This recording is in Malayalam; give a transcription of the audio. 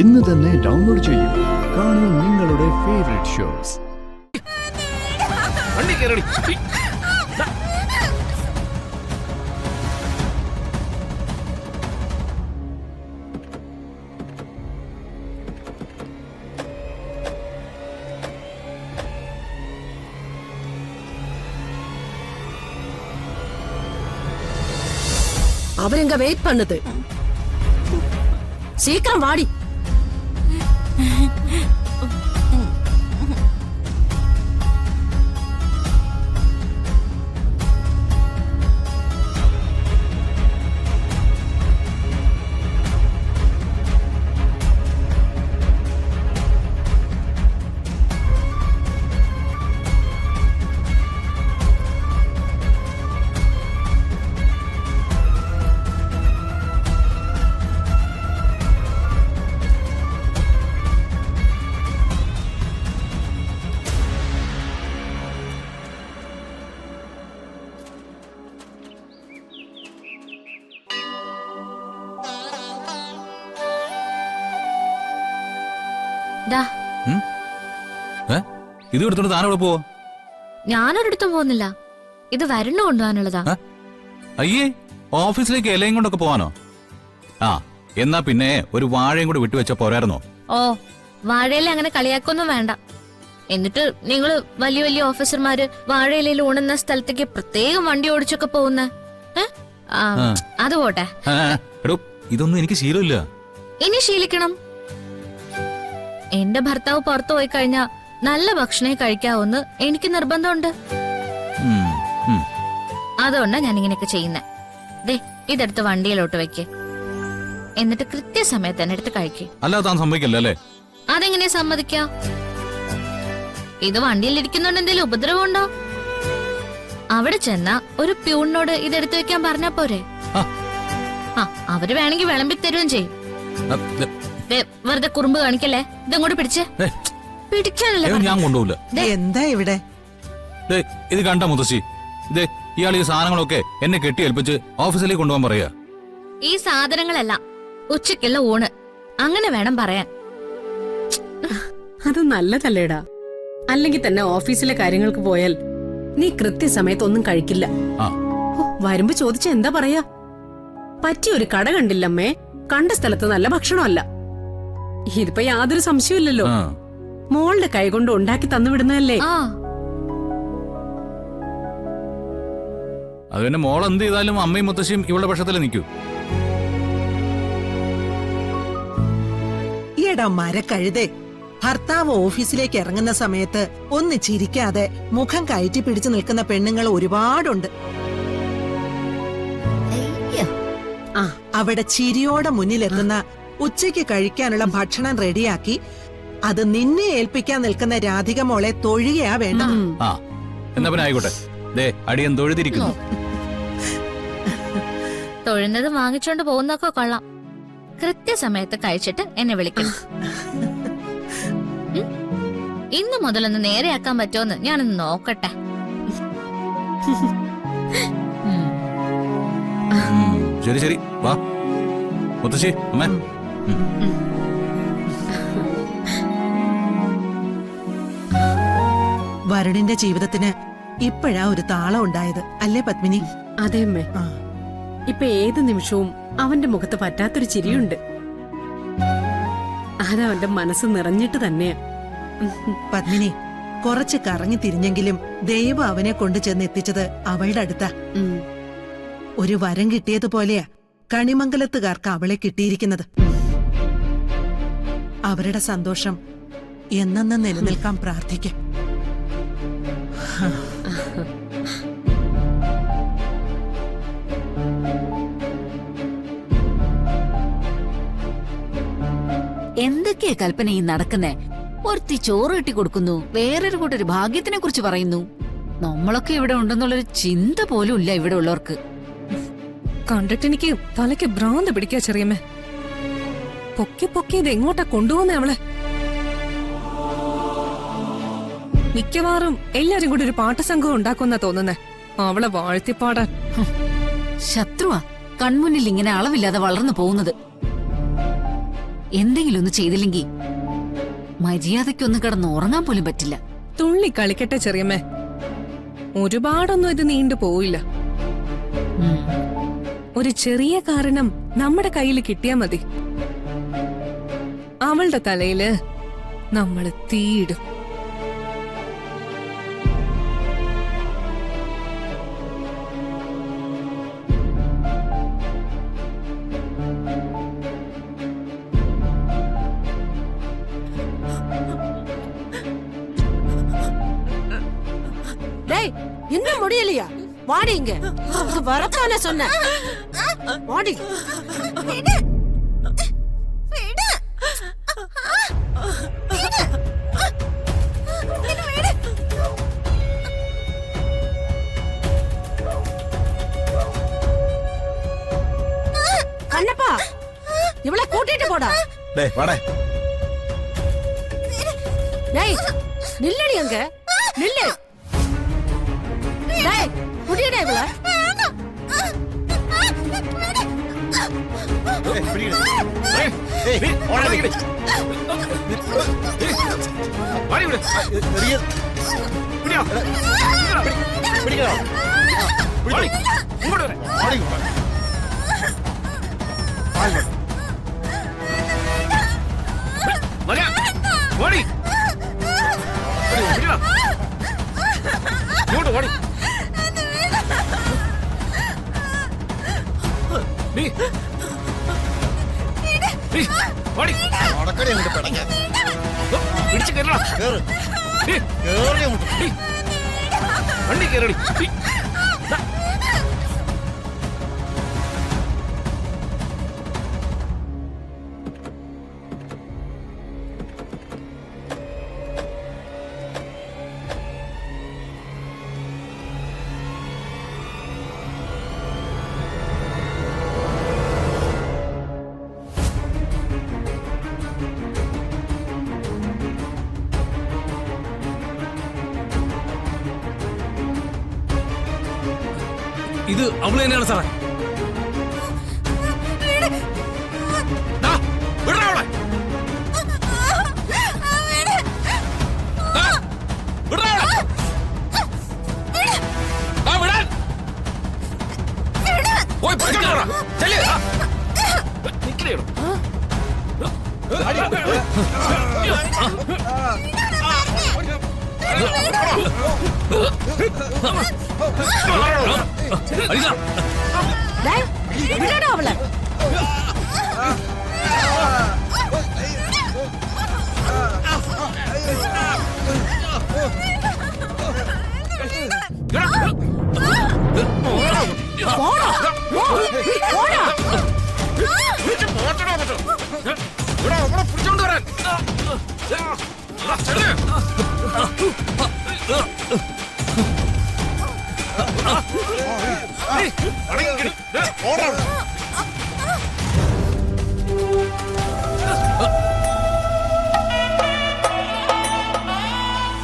ഇന്ന് തന്നെ ഡൗൺലോഡ് ചെയ്യൂ. കാണൂ നിങ്ങളുടെ ഫേവറേറ്റ് ഷോസ്. அவருங்க வெயிட் பண்ணுது. சீக்கிரம் வாடி. ഇത് എടുത്തോണ്ട് താനോടെ പോവോ? ഞാനൊരിടത്തും പോകുന്നില്ല. ഇത് വരുണ്ണ കൊണ്ടുപോകാനുള്ളതാ. അയ്യേ, ഓഫീസിലേക്ക് ഇലയും കൊണ്ടൊക്കെ പോവാനോ? ആ, എന്നാ പിന്നെ ഒരു വാഴയും കൂടി വിട്ടുവെച്ച പോരായിരുന്നോ? ഓ, വാഴയില അങ്ങനെ കളിയാക്കൊന്നും വേണ്ട. എന്നിട്ട് നിങ്ങള് വലിയ വലിയ ഓഫീസർമാര് വാഴയിലയിൽ ഊണുന്ന സ്ഥലത്തേക്ക് പ്രത്യേകം വണ്ടി ഓടിച്ചൊക്കെ പോകുന്ന അത് പോട്ടെ. എടോ, ഇതൊന്നും എനിക്ക് ശീലമില്ല. ഇനി ശീലിക്കണം. എന്റെ ഭർത്താവ് പുറത്തു പോയി കഴിഞ്ഞാ നല്ല ഭക്ഷണേ കഴിക്കാവൂന്ന് എനിക്ക് നിർബന്ധമുണ്ട്. അതുകൊണ്ടാ ഞാൻ ഇങ്ങനെയൊക്കെ ചെയ്യുന്നേ. ദേ, ഇതെടുത്ത് വണ്ടിയിലോട്ട് വെക്ക്. എന്നിട്ട് കൃത്യസമയത്ത് തന്നെ എടുത്ത് കഴിക്ക്. അല്ലാതെ താൻ സമ്മതിക്കല്ലേ? അതെങ്ങനെ സമ്മതിക്കാ? ഇത് വണ്ടിയിൽ ഇരിക്കുന്നുണ്ട് എന്തെങ്കിലും ഉപദ്രവം ഉണ്ടോ? അവിടെ ചെന്നാ ഒരു പ്യൂണിനോട് ഇതെടുത്ത് വെക്കാൻ പറഞ്ഞാ പോരെ? അവര് വേണമെങ്കിൽ വിളമ്പി തരുകയും ചെയ്യും. വെറുതെ കുറുമ്പ് കാണിക്കല്ലേ. ഇതങ്ങോട്ട് പിടിച്ചേ. പിടിക്കാനല്ലേ ഞാൻ കൊണ്ടുപോകില്ല. എന്താ ഇവിടെ? ഇത് കണ്ട മുത്തശ്ശി, ഇതേ ഇയാൾ ഈ സാധനങ്ങളൊക്കെ എന്നെ കെട്ടി ഏൽപ്പിച്ച് ഓഫീസിലേക്ക് കൊണ്ടുപോകാൻ പറയാ. ഈ സാധനങ്ങളല്ല, ഉച്ചക്കുള്ള ഊണ്. അങ്ങനെ വേണം പറയാൻ. അത് നല്ലതല്ലേടാ. അല്ലെങ്കിൽ തന്നെ ഓഫീസിലെ കാര്യങ്ങൾക്ക് പോയാൽ നീ കൃത്യസമയത്തൊന്നും കഴിക്കില്ല. വരുമ്പോ ചോദിച്ച എന്താ പറയാ? പറ്റിയൊരു കട കണ്ടില്ലമ്മേ, കണ്ട സ്ഥലത്ത് നല്ല ഭക്ഷണമല്ല. ഇതിപ്പോ യാതൊരു സംശയമില്ലല്ലോ. മോളുടെ കൈകൊണ്ട് ഉണ്ടാക്കി തന്നുവിടുന്നതല്ലേ. അത് പിന്നെ മോൾ എന്ത് ചെയ്താലും അമ്മയും മുത്തശ്ശിയും ഇവളുടെ പക്ഷത്തിൽ നിൽക്കൂ. ഈടാ മരക്കഴുതേ, ഭർത്താവ് ഓഫീസിലേക്ക് ഇറങ്ങുന്ന സമയത്ത് ഒന്ന് ചിരിക്കാതെ മുഖം കയറ്റി പിടിച്ചു നിൽക്കുന്ന പെണ്ണുങ്ങൾ ഒരുപാടുണ്ട്. അവിടെ ചിരിയോടെ മുന്നിലെത്തുന്ന ഉച്ചയ്ക്ക് കഴിക്കാനുള്ള ഭക്ഷണം റെഡിയാക്കി അത് നിന്നെ ഏൽപ്പിക്കാൻ നിൽക്കുന്ന രാധിക മോളെ തൊഴുകയാ വേണ്ട. എന്നാ പിന്നെ ആയിക്കോട്ടെ. ദേ, അടിയൻ തൊഴുതിരിക്കുന്നു. തൊഴുന്നത് വാങ്ങിച്ചോണ്ട് പോകുന്നൊക്കെ കൊള്ളാം. കൃത്യസമയത്ത് കഴിച്ചിട്ട് എന്നെ വിളിക്കണം. ഇന്ന് മുതലൊന്ന് നേരെയാക്കാൻ പറ്റുമെന്ന് ഞാനൊന്ന് നോക്കട്ടെ. ശരി ശരി, വാ മുത്തശ്ശി. അമ്മ, വരുണിന്റെ ജീവിതത്തിന് ഇപ്പോഴാ ഒരു താളം ഉണ്ടായത് അല്ലേ പത്മിനി? അതെ അമ്മേ. ഇപ്പൊ ഏത് നിമിഷവും അവന്റെ മുഖത്ത് പറ്റാത്തൊരു ചിരിയുണ്ട്. അതവന്റെ മനസ്സ് നിറഞ്ഞിട്ട് തന്നെയാ. പത്മിനി, കുറച്ച് കറങ്ങി തിരിഞ്ഞെങ്കിലും ദൈവം അവനെ കൊണ്ടു ചെന്ന് എത്തിച്ചത് അവളുടെ അടുത്താ. ഒരു വരം കിട്ടിയതുപോലെയാ കണിമംഗലത്തുകാർക്ക് അവളെ കിട്ടിയിരിക്കുന്നത്. അവരുടെ സന്തോഷം എന്നെന്നും നിലനിൽക്കാൻ പ്രാർത്ഥിക്കാം. എന്തൊക്കെയാ കൽപ്പന ഈ നടക്കുന്നേ? ഒരുത്തി ചോറ് കെട്ടി കൊടുക്കുന്നു, വേറൊരു കൂട്ടൊരു ഭാഗ്യത്തിനെ കുറിച്ച് പറയുന്നു. നമ്മളൊക്കെ ഇവിടെ ഉണ്ടെന്നുള്ളൊരു ചിന്ത പോലും ഇല്ല ഇവിടെ ഉള്ളവർക്ക്. കണ്ടിട്ട് എനിക്ക് തലയ്ക്ക് ഭ്രാന്ത് പിടിക്കാ ചെറിയമ്മേ. പൊക്കി പൊക്കി ഇത് എങ്ങോട്ടാ കൊണ്ടുപോകുന്നേ അവളെ? മിക്കവാറും എല്ലാരും കൂടി ഒരു പാട്ടസംഘം ഉണ്ടാക്കുന്ന തോന്നുന്നേ അവളെ വാഴ്ത്തിപ്പാടാൻ. ശത്രുവാ കൺമുന്നിൽ ഇങ്ങനെ അളവില്ലാതെ വളർന്നു പോകുന്നത്. എന്തെങ്കിലും ഒന്ന് ചെയ്തില്ലെങ്കിൽ മര്യാദയ്ക്കൊന്ന് കിടന്ന് ഉറങ്ങാൻ പോലും പറ്റില്ല. തുള്ളി കളിക്കട്ടെ ചെറിയമ്മേ, ഒരുപാടൊന്നും ഇത് നീണ്ടു പോയില്ല. ഒരു ചെറിയ കാരണം നമ്മുടെ കയ്യിൽ കിട്ടിയാ മതി, അവളുടെ തലയില് നമ്മൾ തീയിടും. இன்னும் முடியலையா? வாடி இங்க. வரத்தானே சொன்ன. வாடி. கண்ணப்பா, இவளை கூட்டிட்டு போடா. டேய் வாடா. டேய் நில்லடி அங்க, நில்லு. டேய் புடிடா இவளை. ஏய் பிடிடா. ஏய் ஓட விடு. வாடி விடு. பெரிய பிடிடா. பிடிடா. பிடி. இங்கோட வர. வாடி. வாடி. மரியா. வாடி. பிடிடா. இங்கோட வாடி. நீ நீ வாடி. அடக்கடி எங்க படங்க. பிடிச்சு கேறடா. கேறு. நீ கேறே முட்டு. நீ வண்டி கேறடி. ഇത് അവള് തന്നെയാണ് സാറേ. விடடா அவளை. പിടിച്ചോണ്ട് വരാൻ. ஓட